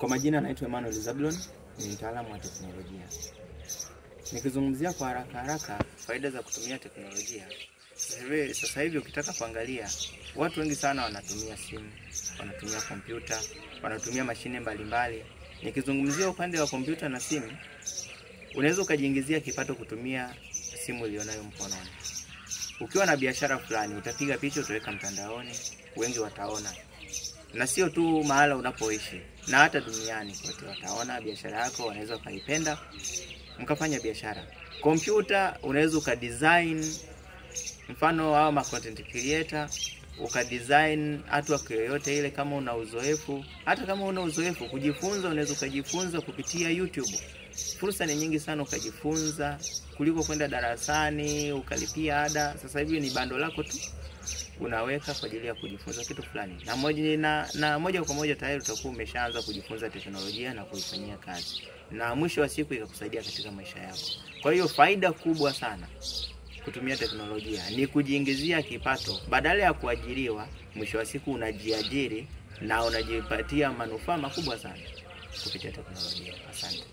Kwa majina naitwa Emmanuel Zablon, ni mtaalamu wa teknolojia. Nikizungumzia kwa haraka faida za kutumia teknolojia. Sasa hivi ukitaka kuangalia, watu wengi sana wanatumia simu, wanatumia kompyuta, wanatumia mashine mbalimbali. Nikizungumzia upande wa kompyuta na simu, unaweza ukajiingizia kipato kutumia simu ulionayo mkononi. Ukiwa na biashara fulani, utapiga picha utaweka mtandaoni, wengi wataona. Na sio tu mahala unapoishi, na hata duniani kote wataona biashara yako, wanaweza kaipenda, mkafanya biashara. Kompyuta unaweza ukadesign, mfano au ma content creator, ukadesign artwork yoyote ile kama una uzoefu. Hata kama una uzoefu kujifunza, unaweza kujifunza kupitia YouTube. Fursa ni nyingi sana ukajifunza kuliko kwenda darasani ukalipia ada. Sasa hivi ni bando lako tu unaweka kwa ajili ya kujifunza kitu fulani. Na moja kwa moja tayari utakuwa umeshaanza kujifunza teknolojia na kuifanyia kazi. Na mwisho wa siku ikakusaidia katika maisha yako. Kwa hiyo faida kubwa sana kutumia teknolojia ni kujiingizia kipato. Badala ya kuajiriwa, mwisho wa siku unajiajiri na unajipatia manufaa makubwa sana kupitia teknolojia. Asante.